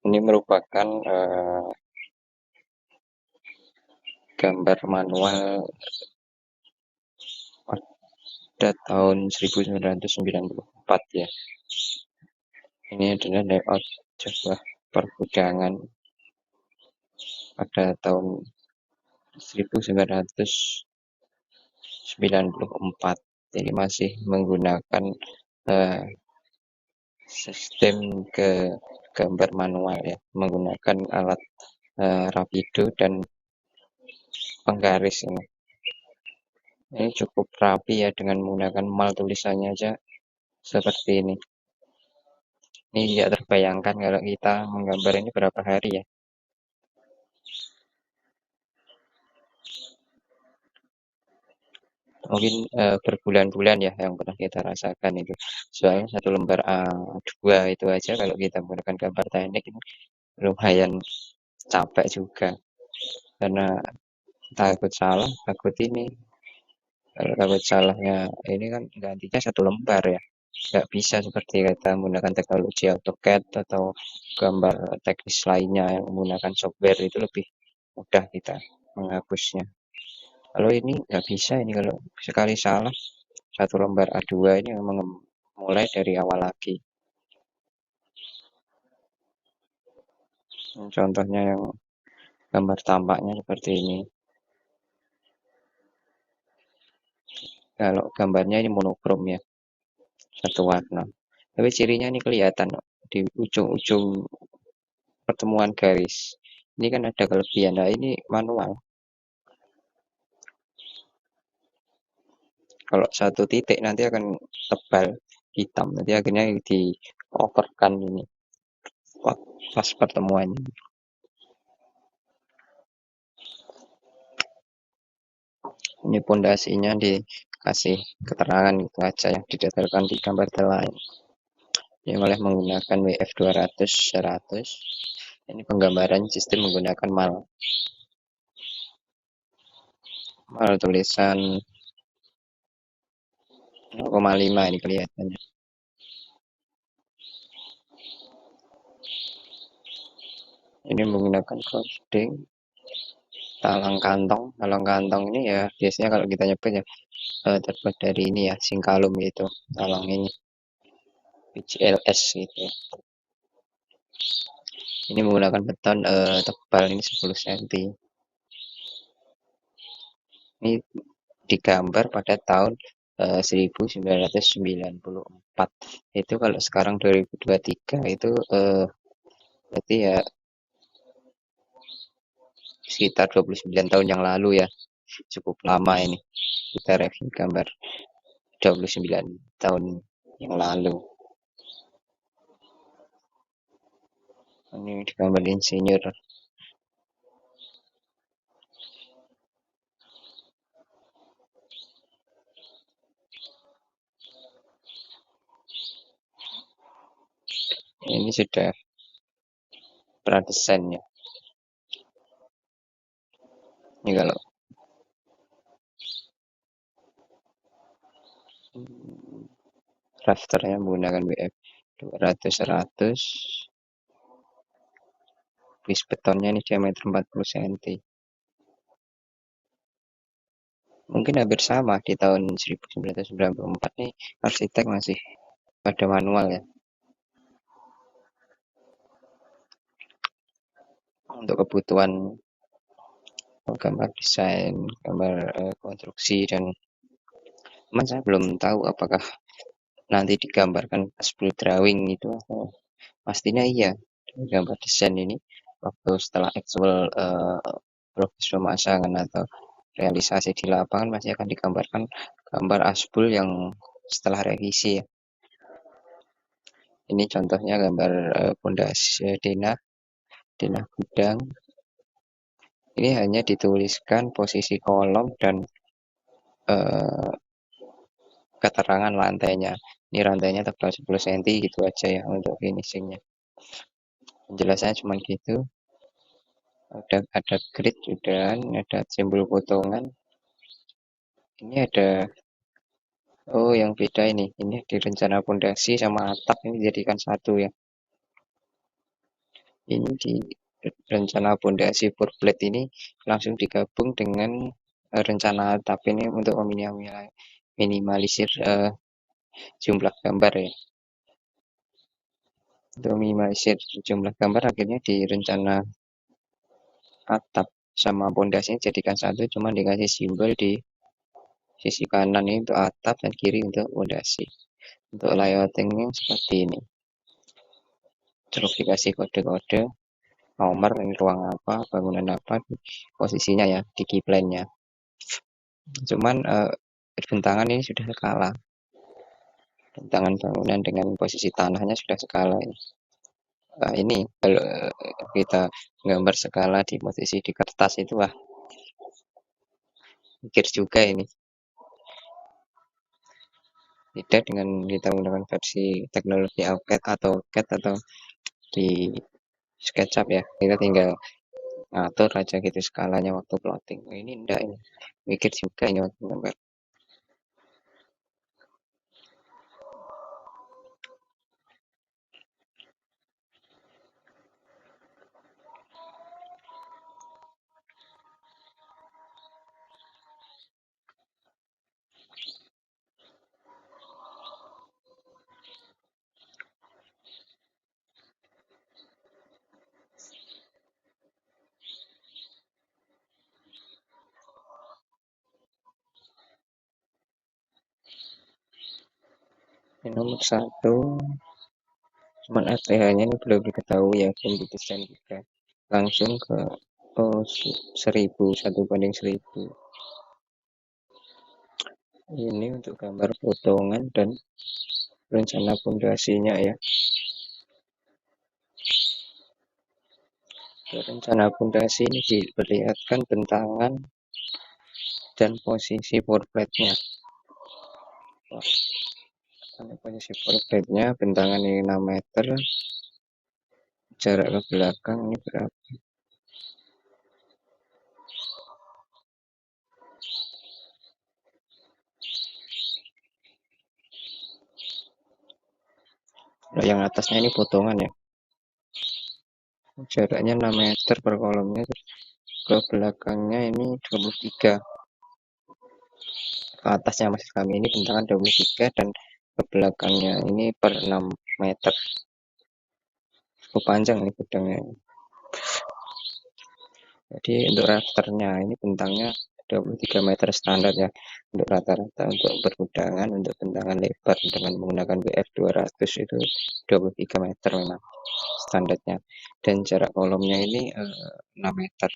Ini merupakan gambar manual pada tahun 1994 ya. Ini adalah layout sebuah pergudangan pada tahun 1994. Jadi masih menggunakan eh, sistem ke gambar manual ya, menggunakan alat rapido dan penggaris ini. Ini cukup rapi ya dengan menggunakan mal tulisannya aja seperti ini. Ini tidak terbayangkan kalau kita menggambar ini berapa hari ya. Mungkin berbulan-bulan ya yang pernah kita rasakan itu. Soalnya satu lembar A2 itu aja kalau kita menggunakan gambar teknik ini lumayan capek juga. Karena takut salah, takut ini. Kalau takut salahnya ini kan gantinya satu lembar ya. Nggak bisa seperti kita menggunakan teknologi AutoCAD atau gambar teknis lainnya yang menggunakan software itu lebih mudah kita menghapusnya. Kalau ini nggak bisa ini kalau sekali salah satu lembar A2 ini memang mulai dari awal lagi. Contohnya yang gambar tampaknya seperti ini. Kalau gambarnya ini monokrom ya, satu warna. Tapi cirinya ini kelihatan di ujung-ujung pertemuan garis. Ini kan ada kelebihan. Nah, ini manual. Kalau satu titik nanti akan tebal hitam. Nanti akhirnya di overkan ini pas pertemuannya. Ini pondasinya dikasih keterangan itu aja yang didetailkan di gambar lain. Ini oleh menggunakan WF 200 100. Ini penggambaran sistem menggunakan mal. Mal tulisan 0,5 ini kelihatannya. Ini menggunakan coding talang kantong. Talang kantong ini ya biasanya kalau kita nyebut ya terbuat dari ini ya, singkalum gitu. Talang ini PCLS gitu. Ini menggunakan beton tebal ini 10 cm. Ini digambar pada tahun 1994. Itu kalau sekarang 2023 itu berarti ya sekitar 29 tahun yang lalu ya. Cukup lama ini kita review gambar 29 tahun yang lalu. Ini gambar insinyur. Ini sudah pradesainnya. Ini kalau rafternya menggunakan WF 200 100. Bis betonnya ini diameter 40 cm. Mungkin hampir sama di tahun 1994 nih arsitek masih pada manual ya. Untuk kebutuhan gambar desain, gambar konstruksi dan saya belum tahu apakah nanti digambarkan full drawing itu pastinya iya. Gambar desain ini waktu setelah actual proses pemasangan atau realisasi di lapangan masih akan digambarkan gambar aspul yang setelah revisi ya. Ini contohnya gambar pondasi denah gudang. Ini hanya dituliskan posisi kolom dan eh, keterangan lantainya. Ini rantainya tebal 10 cm gitu aja ya untuk finishingnya. Penjelasannya cuma gitu. Ada grid sudah, ada simbol potongan. Ini ada yang beda ini. Ini di rencana pondasi sama atap ini dijadikan satu ya. Ini di rencana pondasi floor plate ini langsung digabung dengan rencana atap ini untuk meminimalisir jumlah gambar ya. Untuk minimalisir jumlah gambar akhirnya di rencana atap sama pondasinya jadikan satu, cuma dikasih simbol di sisi kanan ini untuk atap dan kiri untuk pondasi. Untuk layoutingnya seperti ini. Terus dikasih kode-kode nomor ini ruang apa, bangunan apa, posisinya ya di keyplan-nya. Cuman bentangan ini sudah skala. Bentangan bangunan dengan posisi tanahnya sudah skala ini. Nah, ini kalau kita gambar skala di posisi di kertas itu wah mikir juga ini. Beda dengan kita menggunakan versi teknologi AutoCAD atau CAD atau di SketchUp ya. Kita tinggal ngatur aja gitu skalanya waktu plotting. Oh, ini enggak ini. Mikir juga ini waktu gambar. Ini nomor satu, cuman RTH-nya ini belum diketahui ya, belum didesain juga. Langsung ke 1000, 1:1000. Ini untuk gambar potongan dan rencana pondasinya ya. Rencana pondasi ini diperlihatkan bentangan dan posisi floor plate-nya. Posisi floor plate-nya bentangan ini 6 meter, jarak ke belakang ini berapa? Nah, yang atasnya ini potongan ya. Jaraknya 6 meter per kolomnya, ke belakangnya ini 23. Ke atasnya maksud kami ini bentangan 23 dan ke belakangnya ini per 6 meter. Cukup panjang nih pedangnya. Jadi untuk rafternya ini bentangnya 23 meter standar ya. Untuk rata-rata untuk bergudangan, untuk bentangan lebar dengan menggunakan WF 200 itu 23 meter memang standarnya. Dan jarak kolomnya ini 6 meter.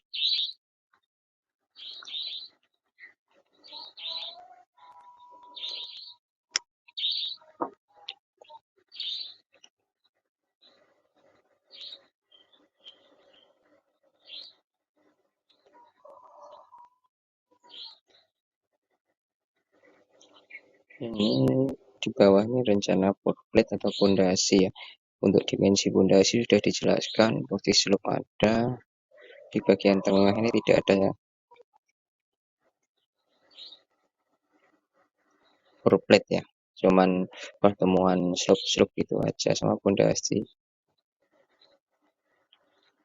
Ini di bawahnya rencana floor plate atau pondasi ya. Untuk dimensi pondasi sudah dijelaskan, posisi slope ada, di bagian tengah ini tidak ada ya floor plate ya. Cuman pertemuan slope-slope itu aja sama pondasi.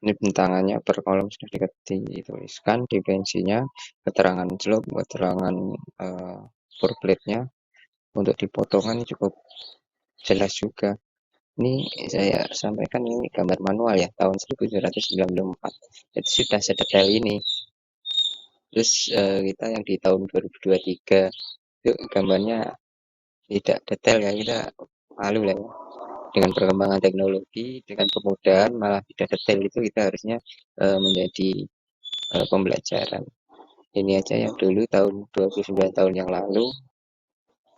Ini bentangannya per kolom sudah dituliskan dimensinya, keterangan slope, keterangan floor plate-nya. Untuk dipotongan cukup jelas juga. Ini saya sampaikan ini gambar manual ya tahun 1994. Itu sudah sedetail ini. Terus kita yang di tahun 2023 itu gambarnya tidak detail ya, kita malu lah ya. Dengan perkembangan teknologi, dengan kemudahan malah tidak detail itu kita harusnya menjadi pembelajaran. Ini aja yang dulu tahun 29 tahun yang lalu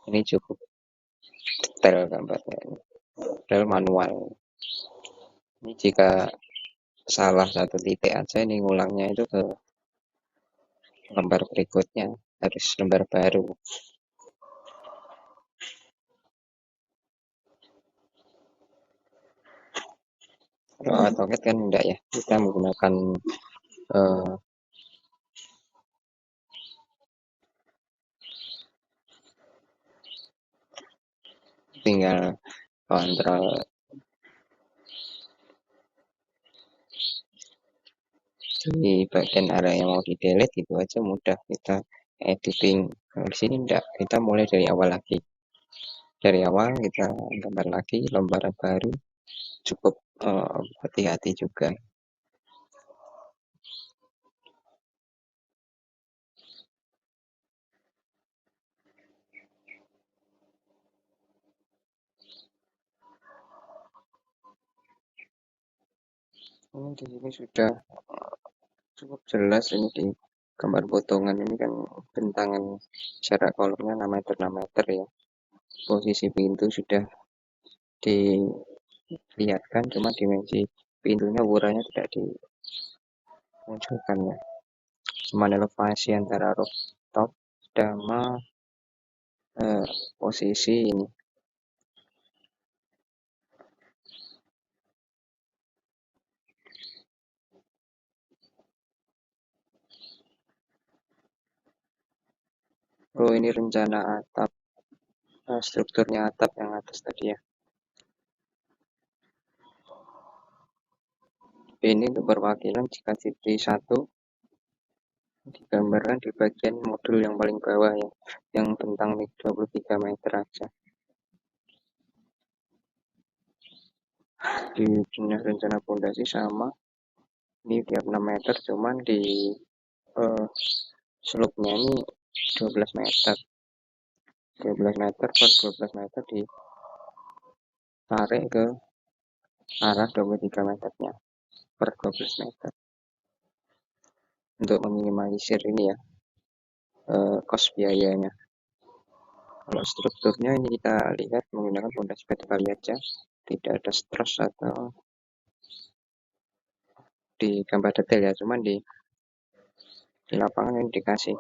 ini cukup detail gambarnya. Padahal manual. Ini jika salah satu titik aja ini ngulangnya itu ke lembar berikutnya harus lembar baru. Kalau AutoCAD kan enggak ya, kita menggunakan eh, tinggal kontrol di bagian area yang mau di delete itu aja mudah kita editing. Kalau di sini enggak, kita mulai dari awal lagi. Dari awal kita gambar lagi lembaran baru, cukup hati-hati juga. Ini di sini sudah cukup jelas ini di gambar potongan ini kan bentangan jarak kolomnya 6 meter 6 meter ya. Posisi pintu sudah dilihatkan, cuma dimensi pintunya ukurannya tidak dimunculkan ya. Cuma elevasi antara rooftop sama posisi ini. Oh ini rencana atap, strukturnya atap yang atas tadi ya. Ini untuk perwakilan jika titik 1 digambarkan di bagian modul yang paling bawah ya, yang tentang 23 meter aja. Di rencana fondasi sama, ini tiap 6 meter, cuman di slope-nya ini 12 meter. 12 meter per 12 meter ditarik ke arah 23 meternya per 12 meter. Untuk meminimalisir ini ya, cost biayanya. Kalau strukturnya ini kita lihat menggunakan fondasi batu kali aja, tidak ada stress atau di gambar detail ya, cuman di lapangan ini dikasih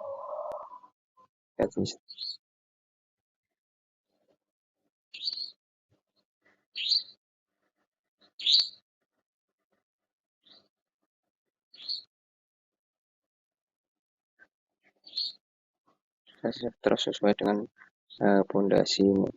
terus sesuai dengan fondasi ini.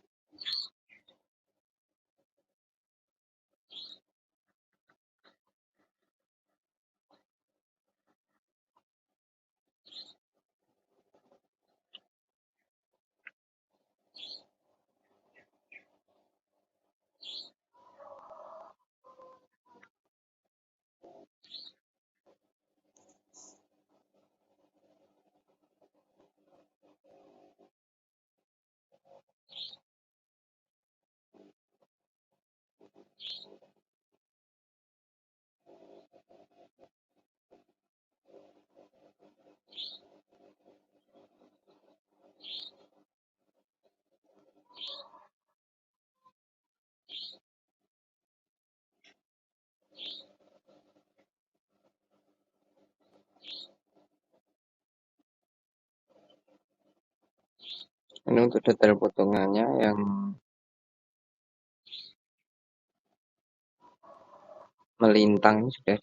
Ini untuk detail potongannya yang melintang ini sudah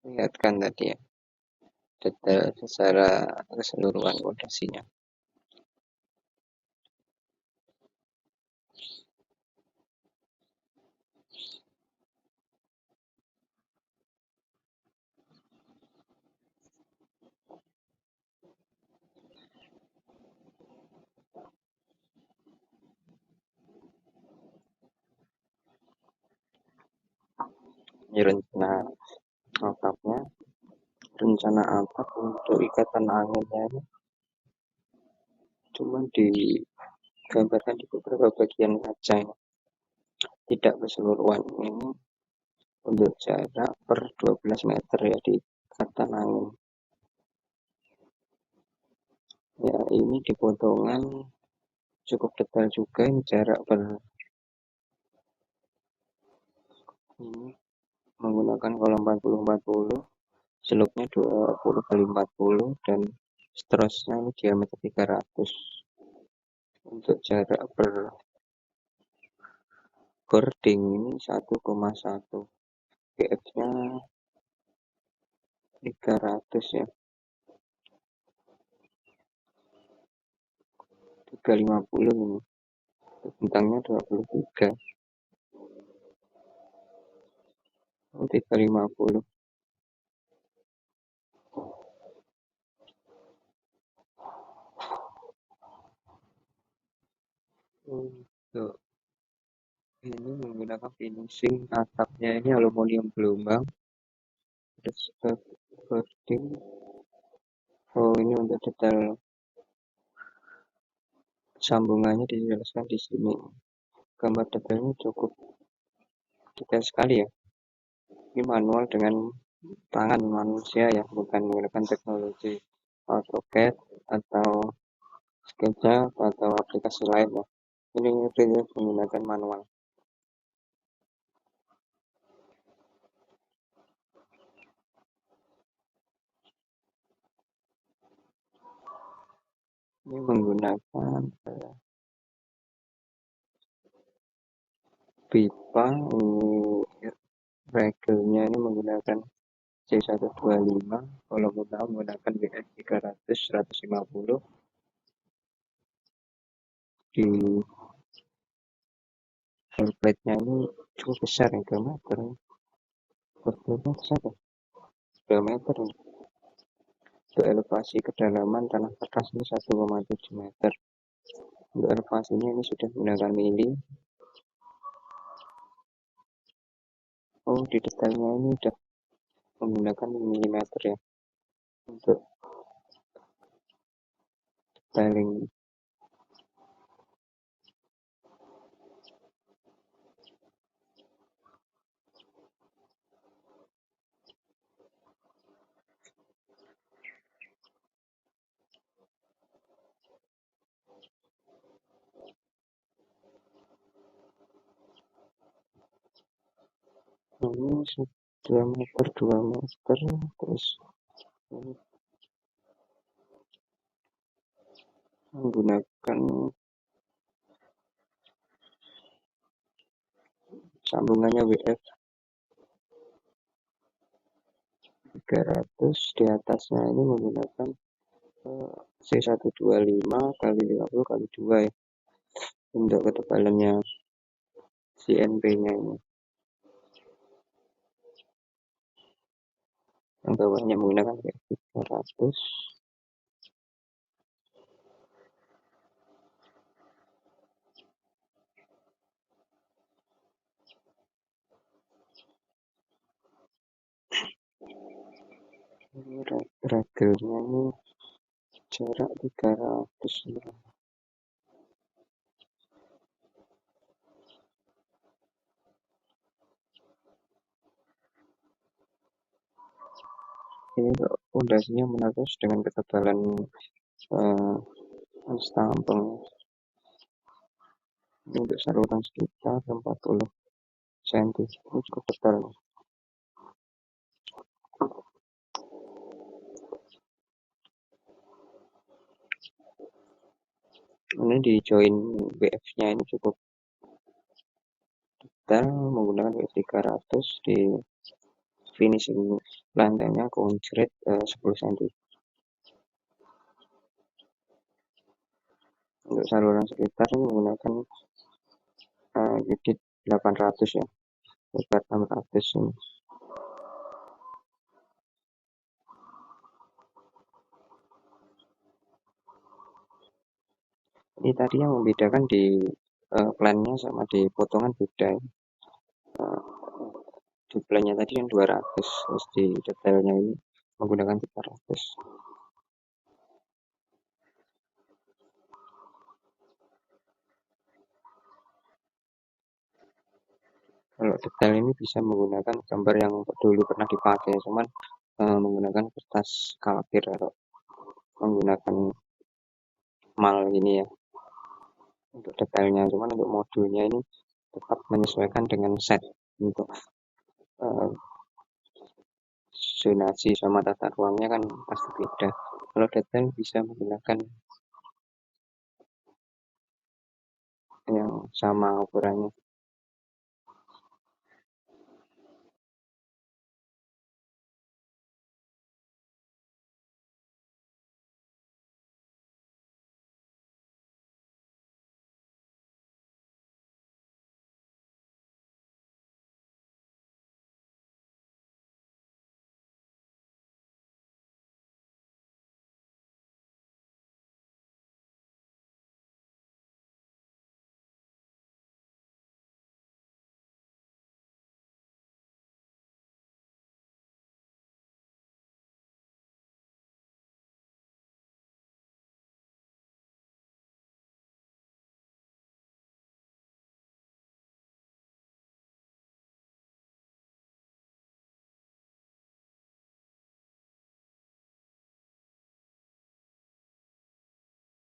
dilihatkan tadi ya, detail secara keseluruhan fondasinya. Ini rencana atapnya, rencana atap untuk ikatan anginnya ini cuma digambarkan di beberapa bagian saja ini, tidak keseluruhan. Ini untuk jarak per 12 meter ya di ikatan angin ya. Ini di potongan cukup detail juga, ini jarak per ini menggunakan kolom 40-40, slope-nya 20 kali 40 dan stress-nya ini diameter 300. Untuk jarak per boarding ini 1,1, GF-nya 300 ya, 350 ini, bentangnya 23, 350. Untuk ini menggunakan finishing atapnya ini aluminium gelombang, terus scaffolding. Oh, ini untuk detail sambungannya dijelaskan di sini. Gambar detailnya cukup detail sekali ya. Ini manual dengan tangan manusia ya, bukan menggunakan teknologi AutoCAD atau SketchUp atau aplikasi lain ya. Ini real menggunakan manual. Ini menggunakan pipa. Ini regelnya ini menggunakan C125. Kalau mau tahu menggunakan WF 300 150. Di template-nya ini cukup besar ya, 2 meter. Bobotnya besar ya, 2 meter. Untuk elevasi kedalaman tanah atas ini 1,7 meter. Untuk elevasinya ini sudah menggunakan mili. Oh, di detailnya ini sudah menggunakan milimeter ya untuk detailing. Ini 2 meter 2 meter, terus ini menggunakan sambungannya WF 300. Di atasnya ini menggunakan C125 kali 50 kali 2 ya, untuk ketebalannya CNP-nya ini. Yang bawahnya menggunakan WF 300. Ini regelnya ini jarak 300. Ini untuk fondasinya menerus dengan ketebalan stampeng. Ini untuk saluran sekitar 40 cm. Ini cukup tebal. Ini di join WF-nya ini cukup detail menggunakan WF 300. Di finishing lantainya konkret 10 cm. Untuk saluran sekitar ini menggunakan gigit 800 ya, lebar 600 ini. Ini tadi yang membedakan di plannya sama di potongan beda. Di plannya tadi yang 200, terus di detailnya ini menggunakan 300. Kalau detail ini bisa menggunakan gambar yang dulu pernah dipakai, cuman menggunakan kertas kalkir atau menggunakan mal ini ya untuk detailnya. Cuman untuk modulnya ini tetap menyesuaikan dengan set untuk zonasi sama tata ruangnya kan pasti beda. Kalau detail bisa menggunakan yang sama ukurannya.